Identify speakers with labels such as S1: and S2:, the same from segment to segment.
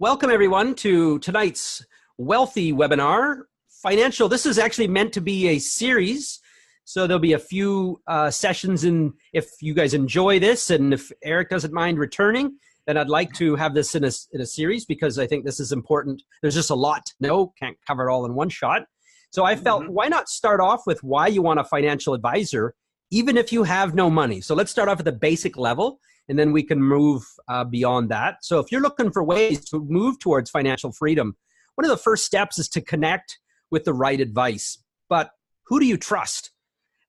S1: Welcome everyone to tonight's Wealthy webinar. Financial, this is actually meant to be a series. So there'll be a few sessions in, if you guys enjoy this and if Eric doesn't mind returning, then I'd like to have this in a series because I think this is important. There's just a lot to know, can't cover it all in one shot. So I felt, why not start off with why you want a financial advisor, even if you have no money. So let's start off at the basic level, and then we can move beyond that. So if you're looking for ways to move towards financial freedom, one of the first steps is to connect with the right advice. But who do you trust?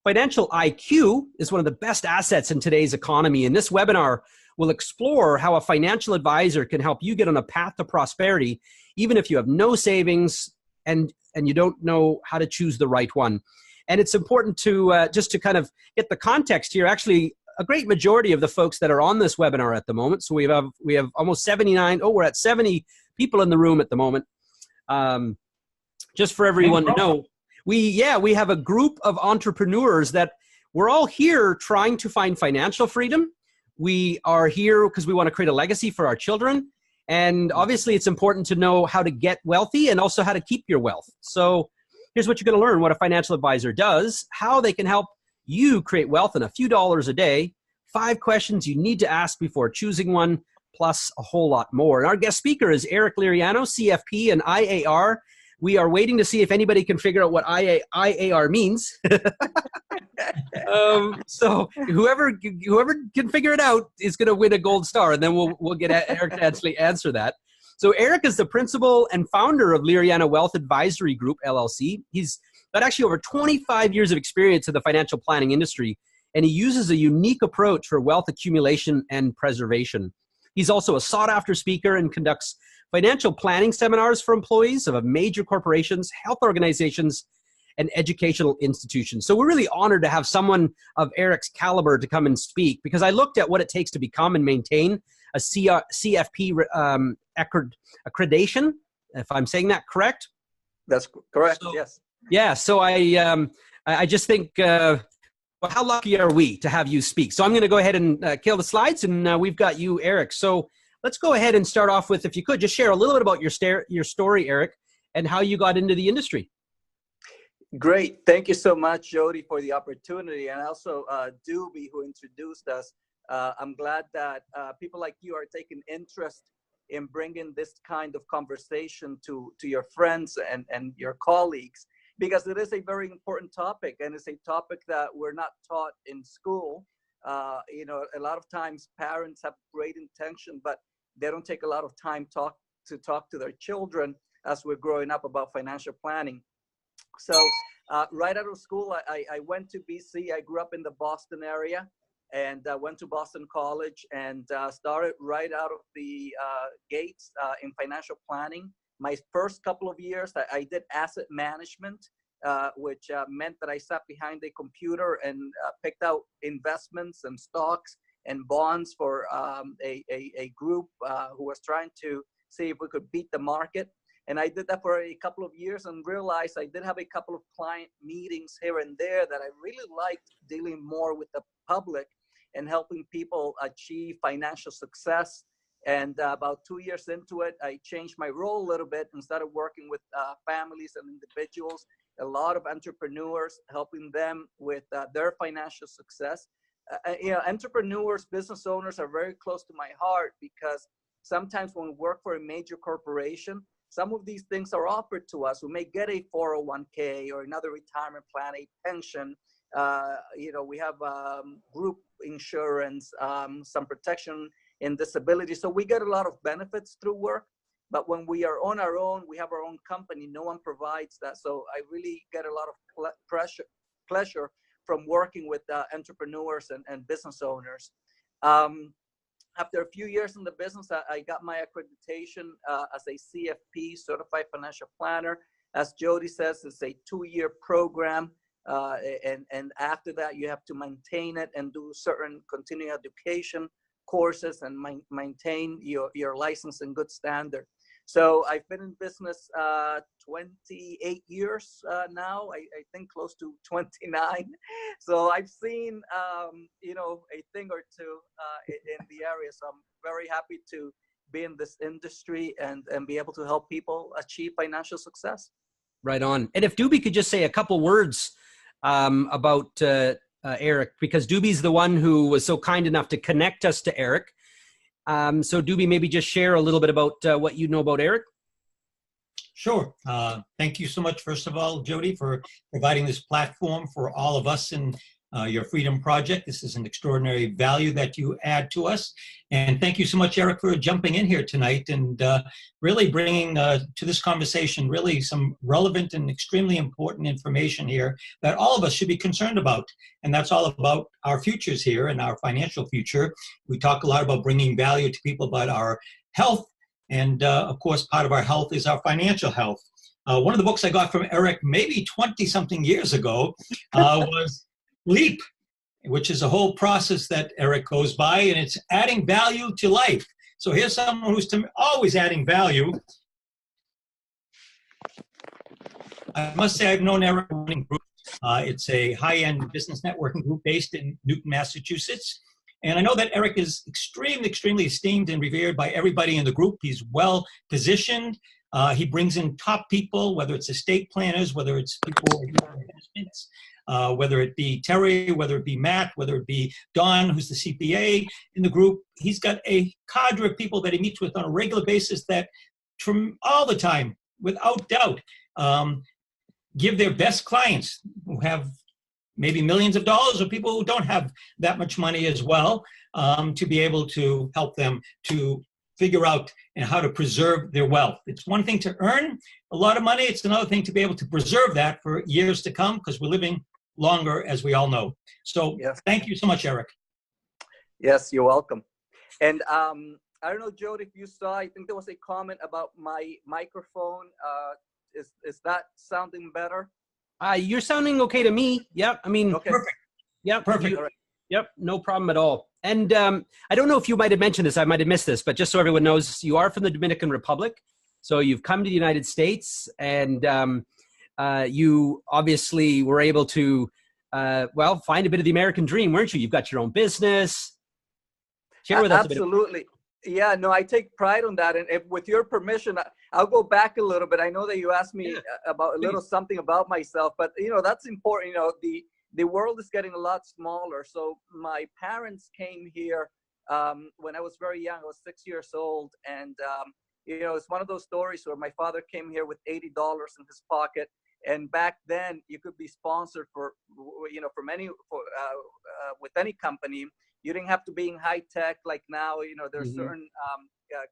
S1: Financial IQ is one of the best assets in today's economy. And this webinar will explore how a financial advisor can help you get on a path to prosperity, even if you have no savings and you don't know how to choose the right one. And it's important to just to kind of get the context here. Actually, a great majority of the folks that are on this webinar at the moment, so we have almost 79, we're at 70 people in the room at the moment. Just for everyone to know, we have a group of entrepreneurs that we're all here trying to find financial freedom. We are here because we want to create a legacy for our children. And obviously it's important to know how to get wealthy and also how to keep your wealth. So here's what you're going to learn: what a financial advisor does, how they can help you create wealth in a few dollars a day, 5 questions you need to ask before choosing one, plus a whole lot more. And our guest speaker is Eric Liriano, CFP and IAR. We are waiting to see if anybody can figure out what IAR means. So whoever can figure it out is going to win a gold star, and then we'll get Eric to actually answer that. So Eric is the principal and founder of Liriano Wealth Advisory Group, LLC. He's got actually over 25 years of experience in the financial planning industry, and he uses a unique approach for wealth accumulation and preservation. He's also a sought-after speaker and conducts financial planning seminars for employees of major corporations, health organizations, and educational institutions. So we're really honored to have someone of Eric's caliber to come and speak, because I looked at what it takes to become and maintain a CFP accreditation, if I'm saying that correct.
S2: That's correct,
S1: so,
S2: yes.
S1: Yeah, so I just think, well, how lucky are we to have you speak? So I'm going to go ahead and kill the slides, and we've got you, Eric. So let's go ahead and start off with, if you could, just share a little bit about your story, Eric, and how you got into the industry.
S2: Great. Thank you so much, Jody, for the opportunity, and also Doobie, who introduced us. I'm glad that people like you are taking interest in bringing this kind of conversation to your friends and your colleagues, because it is a very important topic, and it's a topic that we're not taught in school. You know, a lot of times parents have great intention, but they don't take a lot of time to talk to their children as we're growing up about financial planning. So right out of school, I went to BC. I grew up in the Boston area, and went to Boston College, and started right out of the gates in financial planning. My first couple of years, I did asset management, which meant that I sat behind a computer and picked out investments and stocks and bonds for a group who was trying to see if we could beat the market. And I did that for a couple of years and realized I did have a couple of client meetings here and there that I really liked dealing more with the public and helping people achieve financial success. And about 2 years into it, I changed my role a little bit and started working with families and individuals, a lot of entrepreneurs, helping them with their financial success. You know, entrepreneurs, business owners are very close to my heart, because sometimes when we work for a major corporation, some of these things are offered to us. We may get a 401k or another retirement plan, a pension. You know, we have group insurance, some protection in disability. So we get a lot of benefits through work. But when we are on our own, we have our own company, no one provides that. So I really get a lot of pleasure from working with entrepreneurs and business owners. After a few years in the business, I got my accreditation as a CFP, Certified Financial Planner. As Jody says, it's a 2-year program. And after that, you have to maintain it and do certain continuing education courses and maintain your license in good standard. So I've been in business 28 years now, I think close to 29. So I've seen, you know, a thing or two in the area. So I'm very happy to be in this industry and be able to help people achieve financial success.
S1: Right on. And if Doobie could just say a couple words about Eric, because Doobie's the one who was so kind enough to connect us to Eric. So Doobie, maybe just share a little bit about what you know about Eric.
S3: Sure. Thank you so much, first of all, Jody, for providing this platform for all of us in your Freedom Project. This is an extraordinary value that you add to us. And thank you so much, Eric, for jumping in here tonight and really bringing to this conversation really some relevant and extremely important information here that all of us should be concerned about. And that's all about our futures here and our financial future. We talk a lot about bringing value to people about our health. And of course, part of our health is our financial health. One of the books I got from Eric maybe 20-something years ago was LEAP, which is a whole process that Eric goes by, and it's adding value to life. So here's someone who's always adding value. I must say I've known Eric running group. It's a high-end business networking group based in Newton, Massachusetts. And I know that Eric is extremely, extremely esteemed and revered by everybody in the group. He's well positioned. He brings in top people, whether it's estate planners, whether it's people who are investments, whether it be Terry, whether it be Matt, whether it be Don, who's the CPA in the group. He's got a cadre of people that he meets with on a regular basis that from all the time, without doubt, give their best clients who have maybe millions of dollars, or people who don't have that much money as well, to be able to help them to figure out and how to preserve their wealth. It's one thing to earn a lot of money. It's another thing to be able to preserve that for years to come, because we're living longer, as we all know. So yes. Thank you so much, Eric.
S2: Yes, you're welcome. And I don't know, Jody, if you saw, I think there was a comment about my microphone. Is that sounding better?
S1: You're sounding okay to me. Yep. I mean,
S2: okay.
S3: Perfect.
S1: Yep.
S3: Perfect.
S1: Yep. No problem at all. And I don't know if you might have mentioned this. I might have missed this, but just so everyone knows, you are from the Dominican Republic. So you've come to the United States, and you obviously were able to, find a bit of the American dream, weren't you? You've got your own business. Share with us a bit.
S2: Absolutely. Yeah, no, I take pride on that. And if, with your permission, I'll go back a little bit. I know that you asked me about a little something about myself, but that's important. The world is getting a lot smaller. So my parents came here when I was very young. I was 6 years old. And, it's one of those stories where my father came here with $80 in his pocket. And back then you could be sponsored with any company. You didn't have to be in high tech like now. There's certain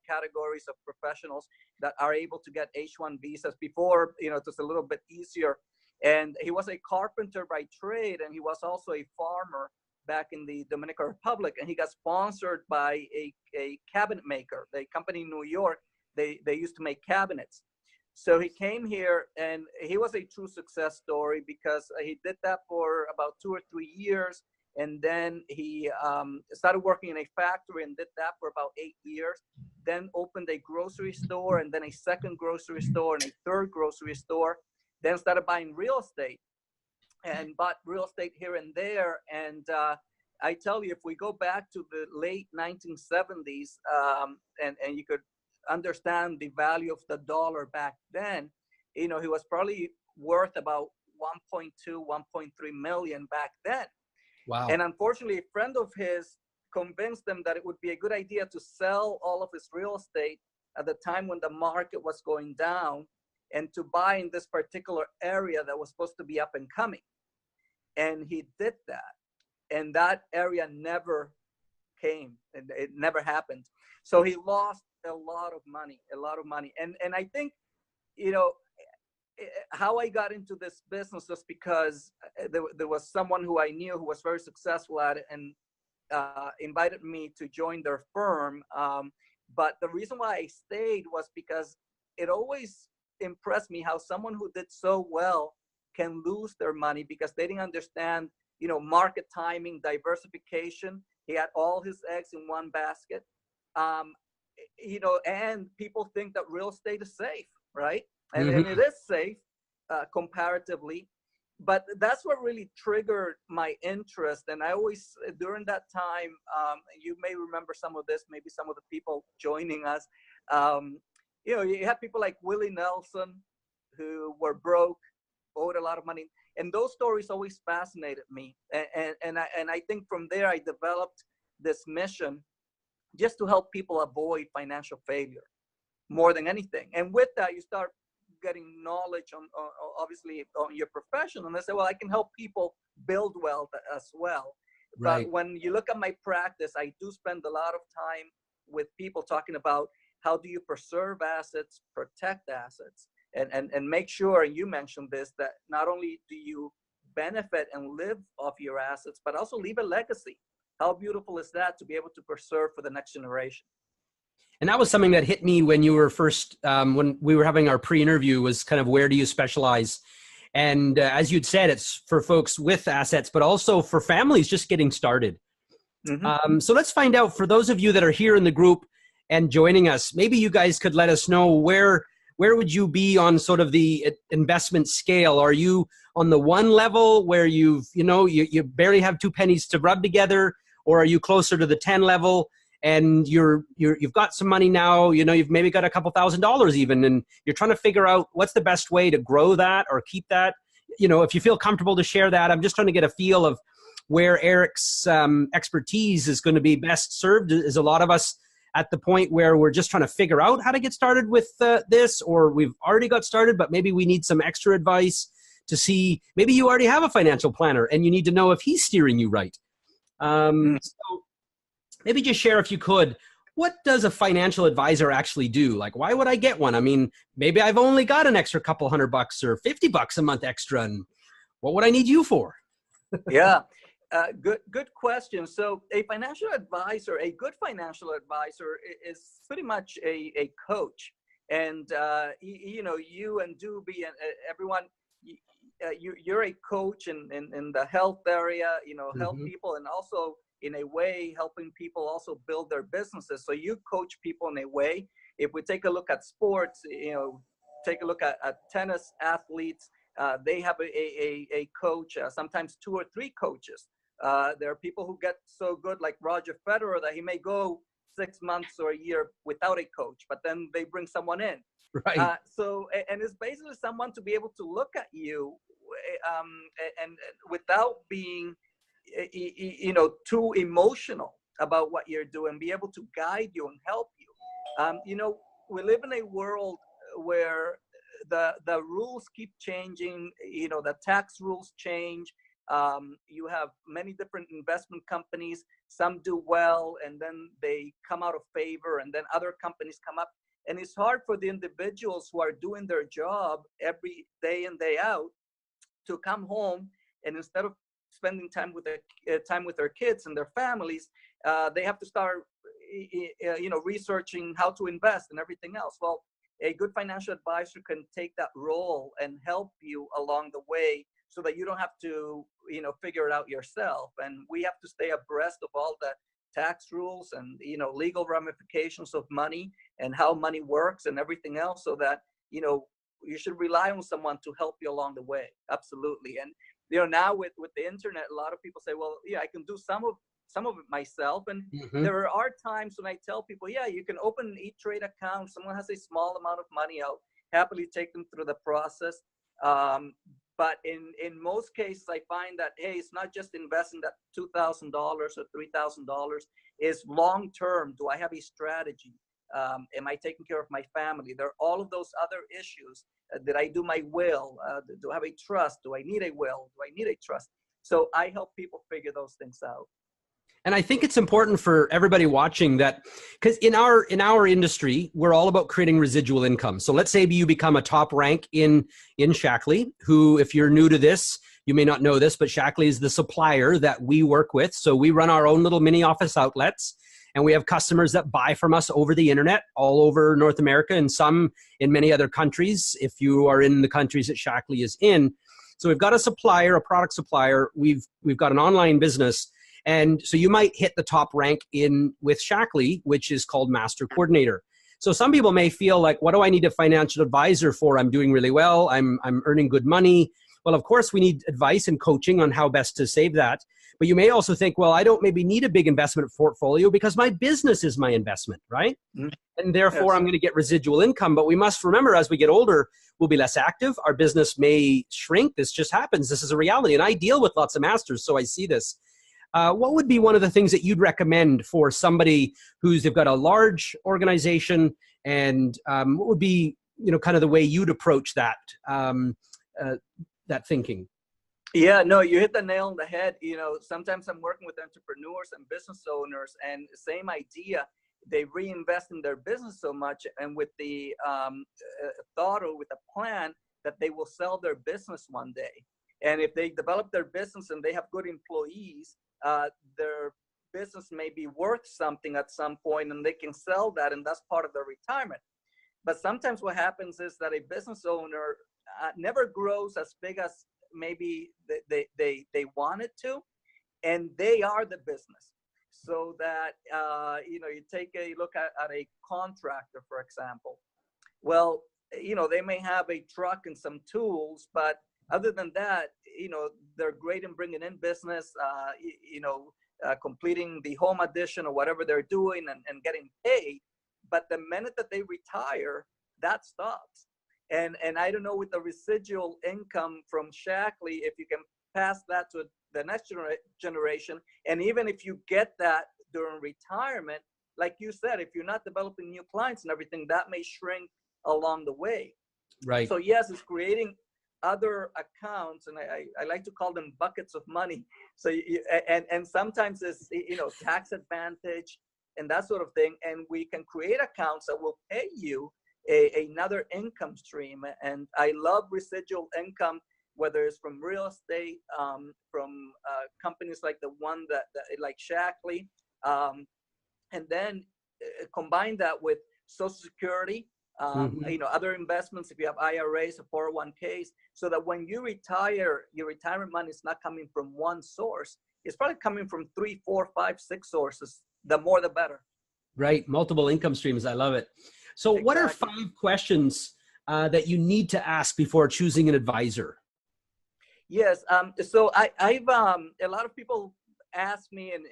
S2: categories of professionals that are able to get H-1 visas. Before, it was a little bit easier. And he was a carpenter by trade, and he was also a farmer back in the Dominican Republic. And he got sponsored by a cabinet maker, a company in New York. They used to make cabinets. So he came here, and he was a true success story because he did that for about 2 or 3 years. And then he started working in a factory and did that for about 8 years. Then opened a grocery store, and then a second grocery store, and a third grocery store. Then started buying real estate and bought real estate here and there. And I tell you, if we go back to the late 1970s, and you could understand the value of the dollar back then, he was probably worth about 1.2, 1.3 million back then.
S1: Wow.
S2: And unfortunately, a friend of his convinced him that it would be a good idea to sell all of his real estate at the time when the market was going down, and to buy in this particular area that was supposed to be up and coming. And he did that. And that area never came, and it never happened. So he lost a lot of money. And I think, how I got into this business was because there was someone who I knew who was very successful at it, and invited me to join their firm. But the reason why I stayed was because it always impressed me how someone who did so well can lose their money because they didn't understand, market timing, diversification. He had all his eggs in one basket. And people think that real estate is safe, right? And it is safe comparatively, but that's what really triggered my interest. And I always, during that time, you may remember some of this, maybe some of the people joining us, you know, you had people like Willie Nelson who were broke, owed a lot of money. And those stories always fascinated me. And I think from there, I developed this mission just to help people avoid financial failure more than anything. And with that, you start getting knowledge on obviously on your profession. And I say, well, I can help people build wealth as well.
S1: Right.
S2: But when you look at my practice, I do spend a lot of time with people talking about how do you preserve assets, protect assets, and make sure, and you mentioned this, that not only do you benefit and live off your assets, but also leave a legacy. How beautiful is that to be able to preserve for the next generation?
S1: And that was something that hit me when you were first, when we were having our pre-interview, was kind of where do you specialize? And as you'd said, it's for folks with assets, but also for families just getting started.
S2: Mm-hmm.
S1: So let's find out, for those of you that are here in the group and joining us, maybe you guys could let us know where would you be on sort of the investment scale? Are you on the one level where you barely have 2 pennies to rub together, or are you closer to the 10 level? And you've got some money now, you've maybe got a couple $1,000s even, and you're trying to figure out what's the best way to grow that or keep that. If you feel comfortable to share that, I'm just trying to get a feel of where Eric's expertise is going to be best served. Is a lot of us at the point where we're just trying to figure out how to get started with this, or we've already got started, but maybe we need some extra advice to see, maybe you already have a financial planner and you need to know if he's steering you right. So maybe just share, if you could, what does a financial advisor actually do? Like, why would I get one? I mean, maybe I've only got an extra couple $100 or $50 a month extra, and what would I need you for?
S2: Yeah, good question. So a financial advisor, a good financial advisor, is pretty much a coach. And, you and Doobie and everyone, you're a coach in the health area, help
S1: Mm-hmm.
S2: people, and also in a way helping people also build their businesses. So you coach people in a way. If we take a look at sports, take a look at tennis athletes, they have a coach, sometimes 2 or 3 coaches. There are people who get so good, like Roger Federer, that he may go 6 months or a year without a coach, but then they bring someone in.
S1: Right.
S2: And it's basically someone to be able to look at you and without being too emotional about what you're doing, be able to guide you and help you. We live in a world where the rules keep changing, the tax rules change. You have many different investment companies. Some do well, and then they come out of favor, and then other companies come up. And it's hard for the individuals who are doing their job every day in, day out, to come home, and instead of spending time with their kids and their families, they have to start researching how to invest and everything else. Well, a good financial advisor can take that role and help you along the way, so that you don't have to figure it out yourself. And we have to stay abreast of all the tax rules and legal ramifications of money and how money works and everything else, so that you should rely on someone to help you along the way. Absolutely. And now with the internet, a lot of people say, well, yeah, I can do some of it myself. And
S1: Mm-hmm.
S2: there are times when I tell people, yeah, you can open an E-Trade account. Someone has a small amount of money, I'll happily take them through the process. But in most cases, I find that, hey, it's not just investing that $2,000 or $3,000. It's long-term. Do I have a strategy? Am I taking care of my family? There are all of those other issues. Did I do my will? Do I have a trust? Do I need a will? Do I need a trust? So I help people figure those things out.
S1: And I think it's important for everybody watching that, because in our industry, we're all about creating residual income. So let's say you become a top rank in Shaklee, who, if you're new to this, you may not know this, but Shaklee is the supplier that we work with. So we run our own little mini office outlets, and we have customers that buy from us over the internet all over North America, and some in many other countries, if you are in the countries that Shaklee is in. So we've got a supplier, a product supplier. We've got an online business. And so you might hit the top rank with Shaklee, which is called Master Coordinator. So some people may feel like, what do I need a financial advisor for? I'm doing really well. I'm earning good money. well, of course, we need advice and coaching on how best to save that. But you may also think, well, I don't maybe need a big investment portfolio because my business is my investment, right?
S2: Mhm.
S1: And therefore,
S2: Yes.
S1: I'm going to get residual income. But we must remember, as we get older, we'll be less active. Our business may shrink. This just happens. This is a reality. And I deal with lots of masters, so I see this. What would be one of the things that you'd recommend for somebody they've got a large organization, and what would be, kind of the way you'd approach that thinking?
S2: Yeah, no, you hit the nail on the head. Sometimes I'm working with entrepreneurs and business owners, and same idea. They reinvest in their business so much, and with the thought or with a plan that they will sell their business one day. And if they develop their business and they have good employees, their business may be worth something at some point, and they can sell that, and that's part of their retirement. But sometimes what happens is that a business owner never grows as big as maybe they want it to, and they are the business. So that you take a look at a contractor, for example. Well, they may have a truck and some tools, but other than that, they're great in bringing in business, completing the home addition or whatever they're doing and getting paid. But the minute that they retire, that stops. And I don't know, with the residual income from Shaklee, if you can pass that to the next generation. And even if you get that during retirement, like you said, if you're not developing new clients and everything, that may shrink along the way.
S1: Right.
S2: So yes, it's creating other accounts, and I like to call them buckets of money. So and sometimes it's tax advantage and that sort of thing. And we can create accounts that will pay you another income stream. And I love residual income, whether it's from real estate, from companies like the one that like Shaklee, and then combine that with Social Security, other investments, if you have IRAs or 401ks, so that when you retire, your retirement money is not coming from one source. It's probably coming from 3, 4, 5, 6 sources. The more, the better.
S1: Right. Multiple income streams. I love it. So What are 5 questions that you need to ask before choosing an advisor?
S2: Yes. So I've a lot of people ask me, and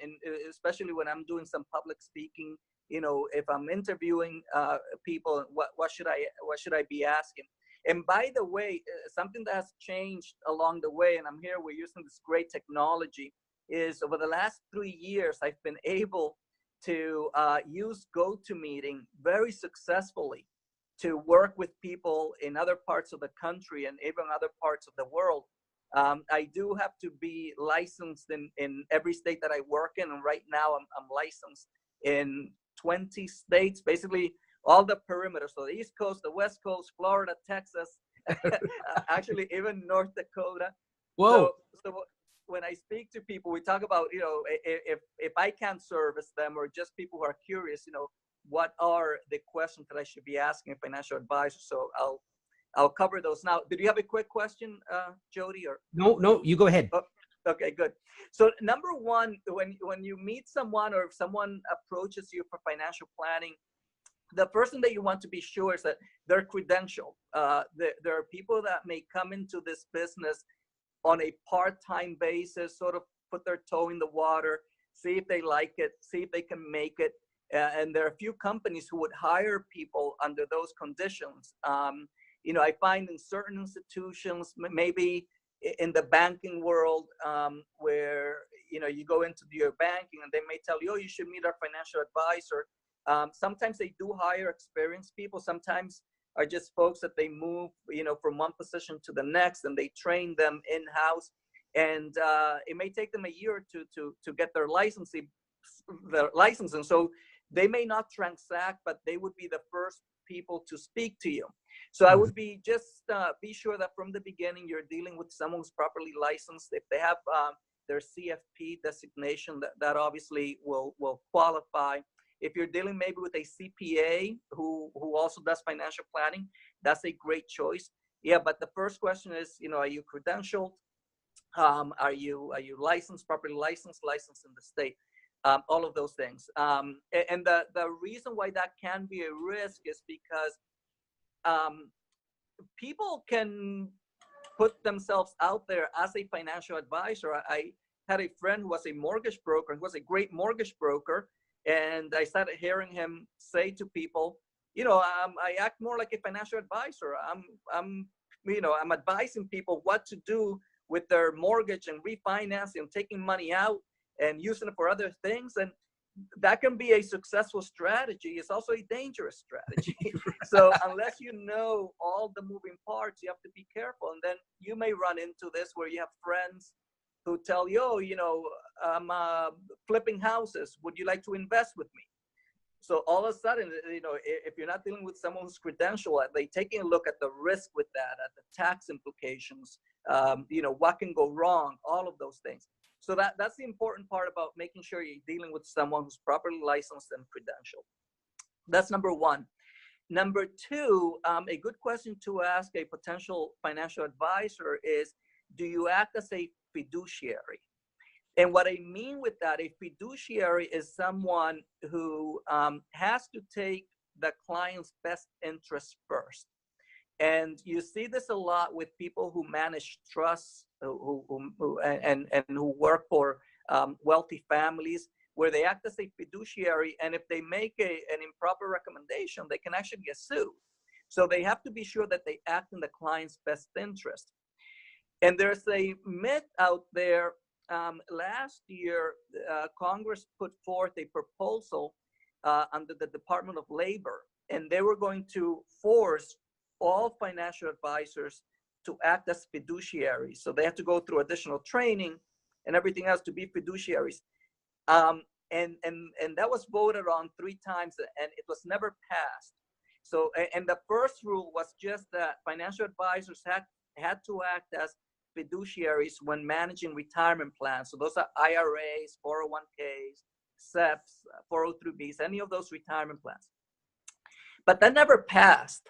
S2: especially when I'm doing some public speaking, if I'm interviewing people, what should I be asking? And by the way, something that has changed along the way, and we're using this great technology, is over the last 3 years, I've been able to use GoToMeeting very successfully to work with people in other parts of the country and even other parts of the world. I do have to be licensed in every state that I work in, and right now I'm licensed in 20 states, basically all the perimeter. So the East Coast, the West Coast, Florida, Texas, actually even North Dakota.
S1: Whoa.
S2: So when I speak to people, we talk about, if I can't service them, or just people who are curious, what are the questions that I should be asking a financial advisor? So I'll cover those now. Did you have a quick question, Jody? Or
S1: No, you go ahead.
S2: Oh, okay, good. So number one, when you meet someone, or if someone approaches you for financial planning, the first thing that you want to be sure is that they're credentialed. There are people that may come into this business on a part-time basis, sort of put their toe in the water, see if they like it, see if they can make it. And there are a few companies who would hire people under those conditions. I find in certain institutions, maybe in the banking world, where, you go into your banking and they may tell you, oh, you should meet our financial advisor. Sometimes they do hire experienced people. Sometimes are just folks that they move, from one position to the next, and they train them in-house. And it may take them a year or two to get their license. And so they may not transact, but they would be the first people to speak to you. So I would be sure that from the beginning you're dealing with someone who's properly licensed. If they have their CFP designation, that obviously will qualify. If you're dealing maybe with a CPA who also does financial planning, that's a great choice. Yeah, but the first question is, are you credentialed? Are you licensed, properly licensed in the state? All of those things. And the reason why that can be a risk is because people can put themselves out there as a financial advisor. I had a friend who was a mortgage broker, who was a great mortgage broker, and I started hearing him say to people, I act more like a financial advisor. I'm advising people what to do with their mortgage and refinancing and taking money out and using it for other things. And that can be a successful strategy. It's also a dangerous strategy. So unless you know all the moving parts, you have to be careful. And then you may run into this where you have friends who tell you, I'm flipping houses. Would you like to invest with me? So all of a sudden, if you're not dealing with someone who's credentialed, they taking a look at the risk with that, at the tax implications, what can go wrong, all of those things. So that's the important part about making sure you're dealing with someone who's properly licensed and credentialed. That's number one. Number two, a good question to ask a potential financial advisor is, do you act as a fiduciary? And what I mean with that, a fiduciary is someone who has to take the client's best interest first. And you see this a lot with people who manage trusts who work for wealthy families, where they act as a fiduciary. And if they make an improper recommendation, they can actually get sued. So they have to be sure that they act in the client's best interest. And there's a myth out there. Last year, Congress put forth a proposal under the Department of Labor, and they were going to force all financial advisors to act as fiduciaries. So they have to go through additional training and everything else to be fiduciaries. And that was voted on 3 times, and it was never passed. So, and the first rule was just that financial advisors had to act as fiduciaries when managing retirement plans. So those are IRAs, 401ks, SEPs, 403bs, any of those retirement plans. But that never passed.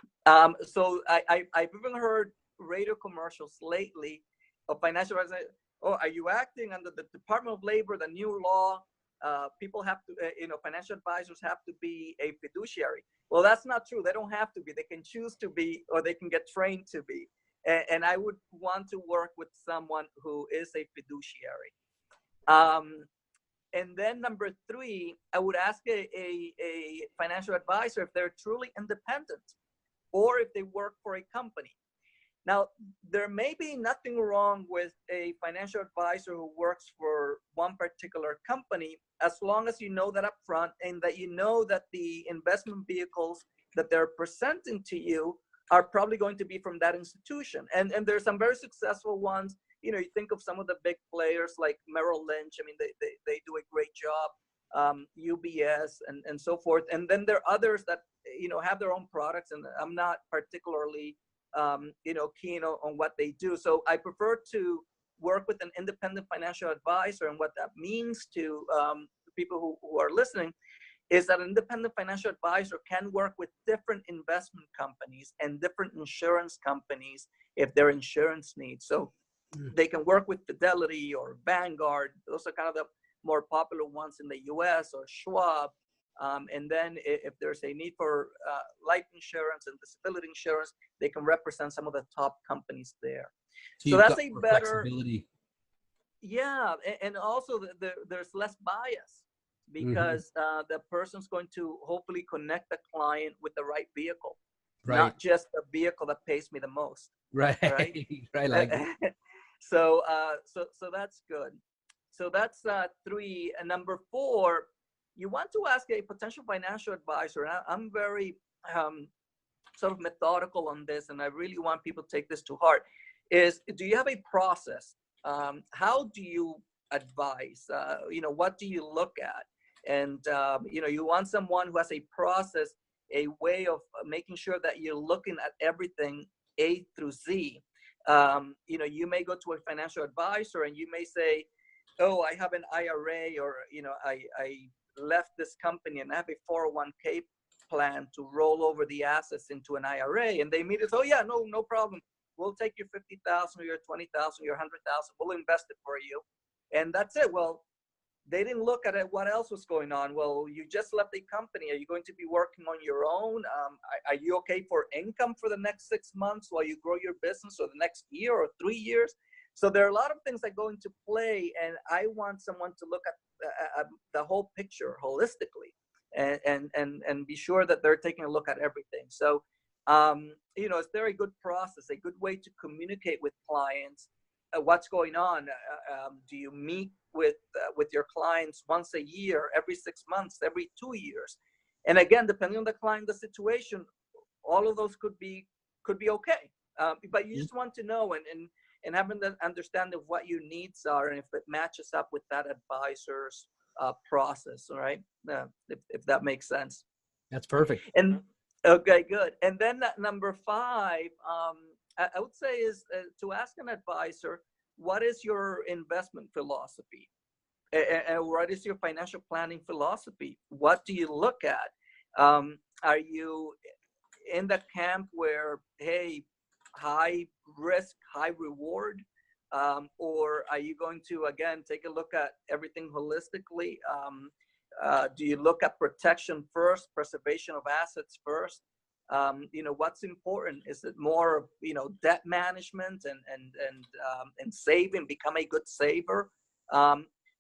S2: So I've even heard radio commercials lately of financial advisors. Oh, are you acting under the Department of Labor, the new law? People have to, financial advisors have to be a fiduciary. Well, that's not true. They don't have to be. They can choose to be, or they can get trained to be. And I would want to work with someone who is a fiduciary. And then number 3, I would ask a financial advisor if they're truly independent or if they work for a company. Now, there may be nothing wrong with a financial advisor who works for one particular company, as long as you know that up front and that you know that the investment vehicles that they're presenting to you are probably going to be from that institution. And there's some very successful ones. You think of some of the big players like Merrill Lynch. I mean, they do a great job, UBS and so forth. And then there are others that, have their own products, and I'm not particularly, keen on what they do. So I prefer to work with an independent financial advisor. And what that means to people who are listening is that an independent financial advisor can work with different investment companies and different insurance companies if their insurance needs. So they can work with Fidelity or Vanguard. Those are kind of the more popular ones in the US, or Schwab. And then if there's a need for life insurance and disability insurance, they can represent some of the top companies there. So that's a better flexibility. Yeah, and also there's less bias, because the person's going to hopefully connect the client with the right vehicle, not just the vehicle that pays me the most.
S1: Right. Like
S2: so that's good. So that's 3. And number 4, you want to ask a potential financial advisor. And I'm very sort of methodical on this, and I really want people to take this to heart. Is, do you have a process? How do you advise? What do you look at? And, you want someone who has a process, a way of making sure that you're looking at everything A through Z. You may go to a financial advisor and you may say, oh, I have an IRA, or, I left this company and I have a 401k plan to roll over the assets into an IRA. And they immediately say, oh yeah, no problem. We'll take your 50,000 or your 20,000, your 100,000. We'll invest it for you. And that's it. Well, they didn't look at it, what else was going on. Well, you just left a company. Are you going to be working on your own? Are you okay for income for the next 6 months while you grow your business, or the next year or 3 years? So there are a lot of things that go into play, and I want someone to look at the whole picture holistically, and be sure that they're taking a look at everything. So, it's a very good process, a good way to communicate with clients what's going on. Do you meet with your clients once a year, every 6 months, every 2 years? And again, depending on the client, the situation, all of those could be okay. But you just want to know and having the understanding of what your needs are, and if it matches up with that advisor's process, all right? If that makes sense.
S1: That's perfect.
S2: And okay, good. And then number 5, I would say is to ask an advisor, what is your investment philosophy? And what is your financial planning philosophy? What do you look at? Are you in the camp where, hey, high risk, high reward? Or are you going to, again, take a look at everything holistically? Do you look at protection first, preservation of assets first? What's important? Is it more, debt management and saving, become a good saver?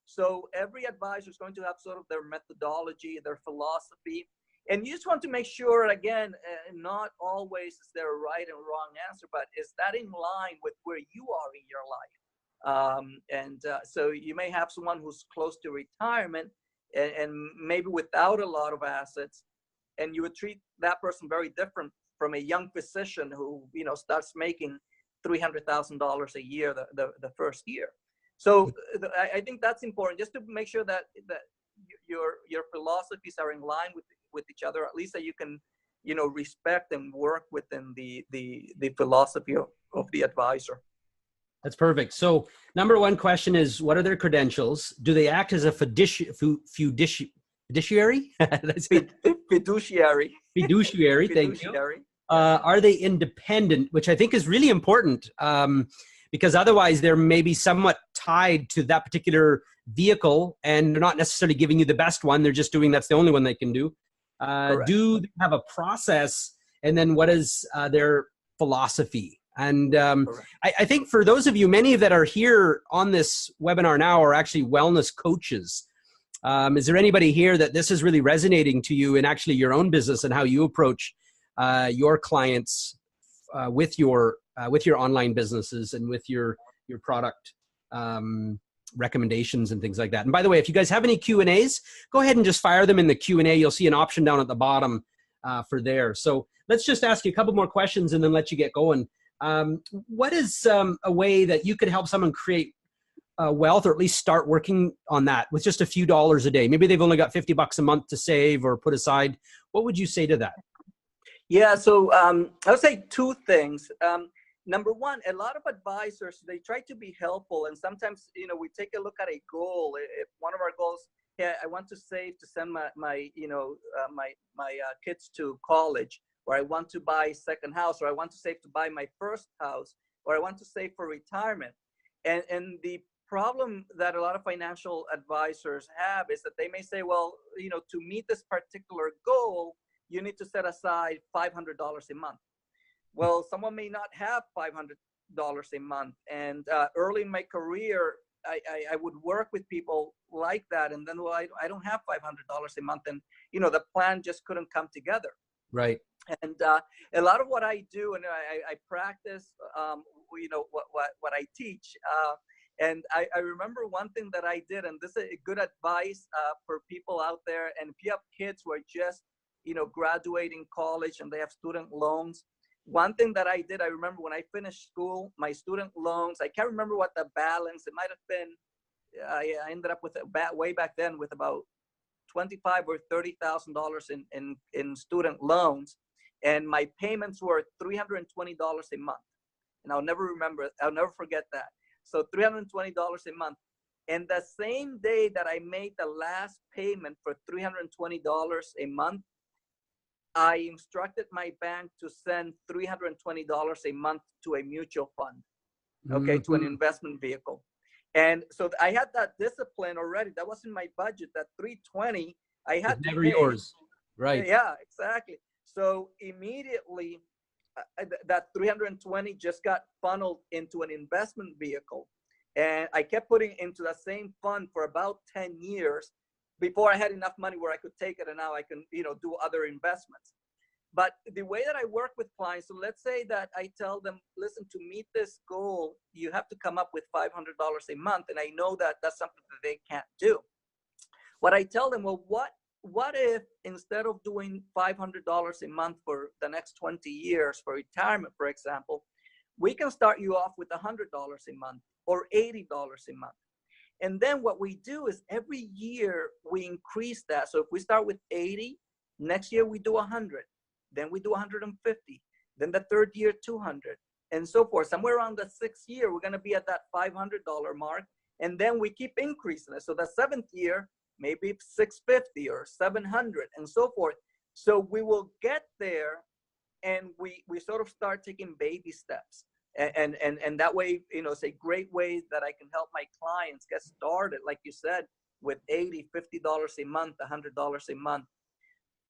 S2: So every advisor is going to have sort of their methodology, their philosophy. And you just want to make sure, again, not always is there a right and wrong answer, but is that in line with where you are in your life? So you may have someone who's close to retirement and maybe without a lot of assets, and you would treat that person very different from a young physician who, starts making $300,000 a year the first year. So I think that's important, just to make sure that your philosophies are in line with each other, at least that you can, respect and work within the philosophy of the advisor.
S1: That's perfect. So number 1 question is, what are their credentials? Do they act as a fiduciary?
S2: Fiduciary.
S1: Fiduciary. Thank you. Are they independent, which I think is really important, because otherwise they're maybe somewhat tied to that particular vehicle, and they're not necessarily giving you the best one. They're just doing, that's the only one they can do. Do they have a process? And then what is their philosophy? And I think for those of you, many that are here on this webinar now are actually wellness coaches. Is there anybody here that this is really resonating to you in actually your own business and how you approach your clients with your online businesses and with your product recommendations and things like that? And by the way, if you guys have any Q&As, go ahead and just fire them in the Q&A. You'll see an option down at the bottom for there. So let's just ask you a couple more questions and then let you get going. What is a way that you could help someone create wealth, or at least start working on that with just a few dollars a day? Maybe they've only got $50 a month to save or put aside. What would you say to that?
S2: Yeah, so I would say 2 things. Number 1, a lot of advisors, they try to be helpful, and sometimes, we take a look at a goal. If one of our goals, yeah, I want to save to send my kids to college, or I want to buy a second house, or I want to save to buy my first house, or I want to save for retirement. And the problem that a lot of financial advisors have is that they may say, well, to meet this particular goal, you need to set aside $500 a month. Well, someone may not have $500 a month. And early in my career, I would work with people like that. And then, well, I don't have $500 a month. And, the plan just couldn't come together.
S1: Right.
S2: And a lot of what I do, and I practice, what I teach. And I remember one thing that I did, and this is a good advice for people out there. And if you have kids who are just, graduating college and they have student loans, one thing that I did, I remember when I finished school, my student loans, I can't remember what the balance, it might have been, I ended up with way back then with about $25,000 or $30,000 in student loans, and my payments were $320 a month. And I'll never forget that. So $320 a month. And the same day that I made the last payment for $320 a month, I instructed my bank to send $320 a month to a mutual fund, okay, to an investment vehicle. And so I had that discipline already. That was in my budget. That 320 I had
S1: It's
S2: to
S1: never
S2: pay.
S1: yours. Right.
S2: Yeah, exactly. So immediately that 320 just got funneled into an investment vehicle. And I kept putting into the same fund for about 10 years before I had enough money where I could take it, and now I can, do other investments. But the way that I work with clients, so let's say that I tell them, listen, to meet this goal, you have to come up with $500 a month. And I know that that's something that they can't do. What I tell them, well, what if instead of doing $500 a month for the next 20 years for retirement, for example, we can start you off with $100 a month or $80 a month. And then what we do is every year we increase that. So if we start with 80, next year we do 100, then we do 150, then the third year 200, and so forth. Somewhere around the sixth year, we're going to be at that $500 mark, and then we keep increasing it. So the seventh year, maybe 650 or 700, and so forth. So we will get there, and we sort of start taking baby steps. And that way, it's a great way that I can help my clients get started, like you said, with $80, $50 a month, $100 a month.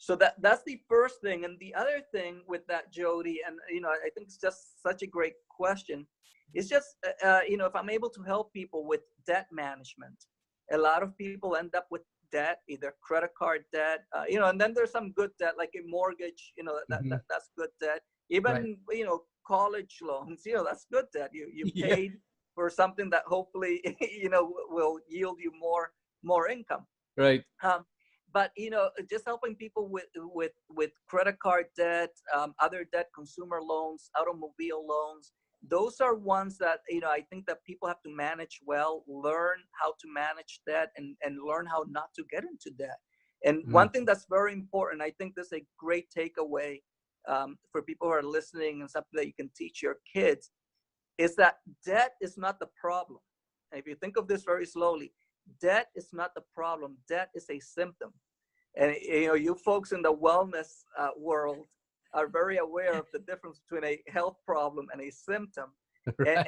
S2: So that's the first thing. And the other thing with that, Jody, and I think it's just such a great question. It's just if I'm able to help people with debt management, a lot of people end up with debt, either credit card debt, and then there's some good debt, like a mortgage, that's good debt. Even, college loans, that's good debt. You paid for something that hopefully, will yield you more income.
S1: Right.
S2: But just helping people with credit card debt, other debt, consumer loans, automobile loans. Those are ones that I think that people have to manage well, learn how to manage debt, and learn how not to get into debt. And one thing that's very important, I think this is a great takeaway for people who are listening, and something that you can teach your kids, is that debt is not the problem. And if you think of this very slowly, debt is not the problem. Debt is a symptom. And you folks in the wellness world are very aware of the difference between a health problem and a symptom. Right.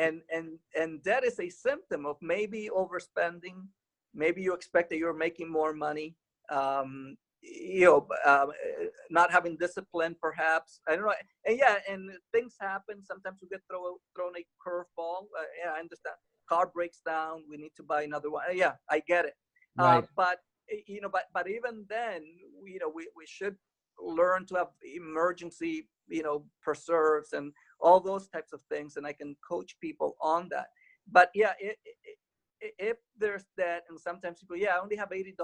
S2: And debt is a symptom of maybe overspending. Maybe you expect that you're making more money. Not having discipline, perhaps. I don't know. And things happen. Sometimes we get thrown a curveball. I understand. Car breaks down. We need to buy another one. Yeah, I get it. Right. But even then, we should learn to have emergency, preserves and all those types of things. And I can coach people on that. But yeah, if there's that, and sometimes people, I only have $80,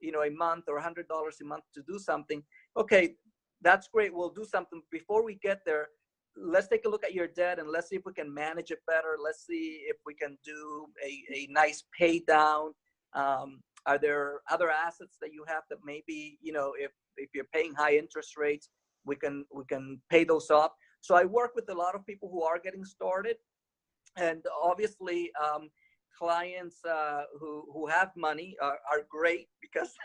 S2: a month or $100 a month to do something. Okay, that's great. We'll do something. Before we get there, let's take a look at your debt and let's see if we can manage it better. Let's see if we can do a nice pay down. Are there other assets that you have that maybe, if you're paying high interest rates, we can pay those off. So I work with a lot of people who are getting started, and obviously clients who have money are great, because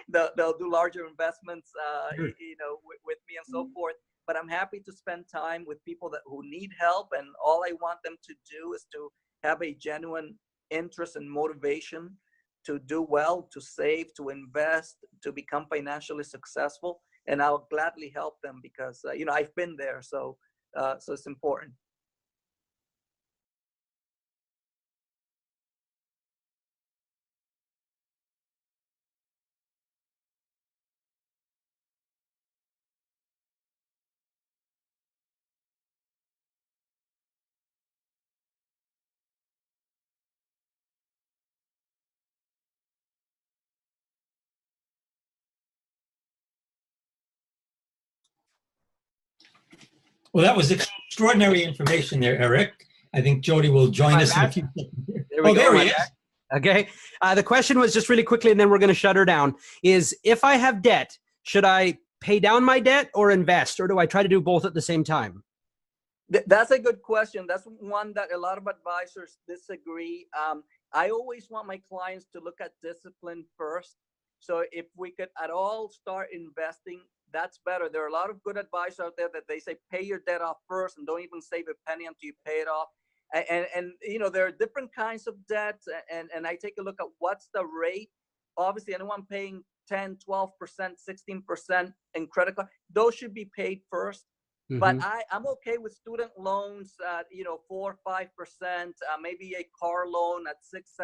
S2: they'll do larger investments, with me and so forth. But I'm happy to spend time with people who need help, and all I want them to do is to have a genuine interest and motivation to do well, to save, to invest, to become financially successful. And I'll gladly help them because, I've been there. So it's important.
S3: Well, that was extraordinary information there, Eric. I think Jody will join us in a few seconds. There he is.
S1: Okay. The question was, just really quickly, and then we're going to shut her down, is if I have debt, should I pay down my debt or invest, or do I try to do both at the same time?
S2: That's a good question. That's one that a lot of advisors disagree. I always want my clients to look at discipline first. So if we could at all start investing, that's better. There are a lot of good advice out there that they say pay your debt off first and don't even save a penny until you pay it off. And you know, there are different kinds of debts, and I take a look at what's the rate. Obviously, anyone paying 10, 12%, 16% in credit card, those should be paid first. But I'm okay with student loans at, you know, 4 or 5%, maybe a car loan at 6,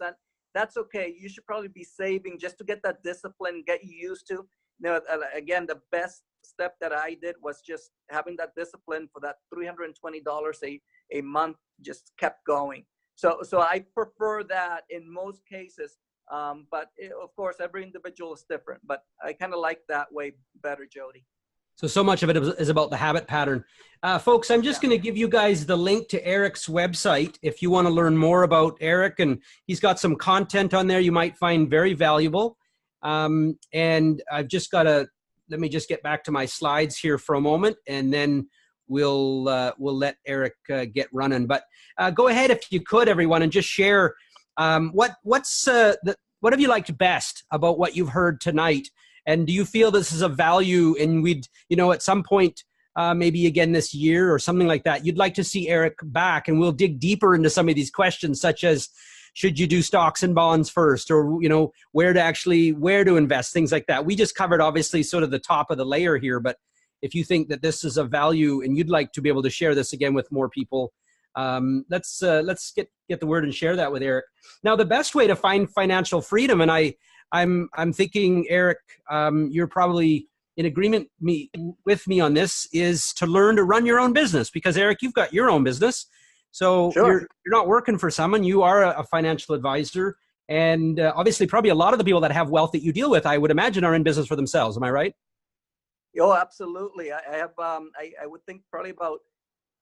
S2: 7%. That's okay. You should probably be saving just to get that discipline, get you used to. You know, again, the best step that I did was just having that discipline for that $320 a month, just kept going. So I prefer that in most cases. But of course, every individual is different, but I kind of like that way better, Jody.
S1: So much of it is about the habit pattern. Folks, I'm just going to give you guys the link to Eric's website if you want to learn more about Eric, and he's got some content on there you might find very valuable. And I've just got to, let me just get back to my slides here for a moment, and then we'll let Eric get running. But go ahead if you could, everyone, and just share what have you liked best about what you've heard tonight? And do you feel this is a value, and we'd, you know, at some point, maybe again this year or something like that, you'd like to see Eric back, and we'll dig deeper into some of these questions, such as, should you do stocks and bonds first, or, you know, where to invest, things like that. We just covered obviously sort of the top of the layer here, but if you think that this is a value and you'd like to be able to share this again with more people, let's get the word and share that with Eric. Now, the best way to find financial freedom, and I'm thinking, Eric, you're probably in agreement with me on this, is to learn to run your own business, because Eric, you've got your own business. So
S2: sure.
S1: You're not working for someone, you are a financial advisor. And obviously probably a lot of the people that have wealth that you deal with, I would imagine, are in business for themselves. Am I right?
S2: Oh, absolutely. I have, I would think probably about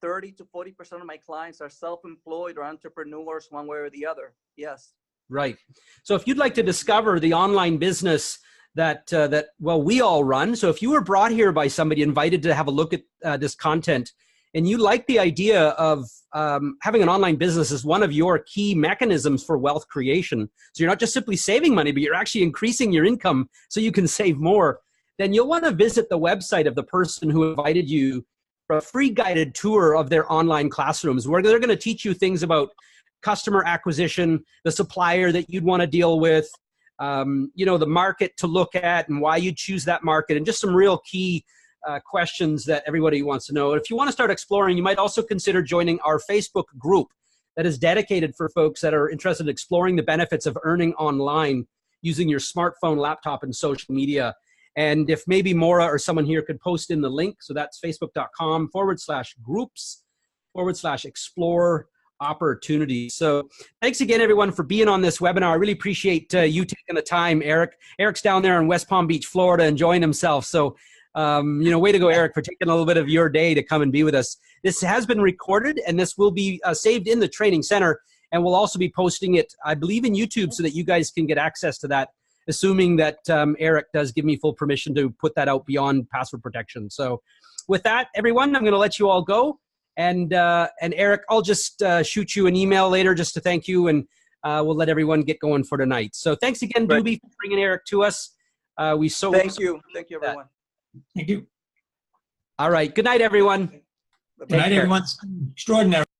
S2: 30 to 40% of my clients are self-employed or entrepreneurs one way or the other. Yes.
S1: Right. So if you'd like to discover the online business that we all run, so if you were brought here by somebody, invited to have a look at this content, and you like the idea of having an online business as one of your key mechanisms for wealth creation, so you're not just simply saving money, but you're actually increasing your income so you can save more, then you'll want to visit the website of the person who invited you for a free guided tour of their online classrooms, where they're going to teach you things about customer acquisition, the supplier that you'd want to deal with, you know, the market to look at and why you choose that market, and just some real key questions that everybody wants to know. If you want to start exploring, you might also consider joining our Facebook group that is dedicated for folks that are interested in exploring the benefits of earning online using your smartphone, laptop, and social media. And if maybe Maura or someone here could post in the link, so that's facebook.com/groups/explore opportunities. So thanks again, everyone, for being on this webinar. I really appreciate you taking the time, Eric. Eric's down there in West Palm Beach, Florida, enjoying himself. So, you know, way to go, Eric, for taking a little bit of your day to come and be with us. This has been recorded, and this will be saved in the training center, and we'll also be posting it, I believe, in YouTube, so that you guys can get access to that, assuming that Eric does give me full permission to put that out beyond password protection. So with that, everyone, I'm going to let you all go. And Eric, I'll just shoot you an email later just to thank you, and we'll let everyone get going for tonight. So thanks again,
S2: Right.
S1: Doobie, for bringing Eric to us.
S2: Thank you, everyone.
S3: Thank you.
S1: All right. Good night, everyone.
S3: Good night, everyone. Extraordinary.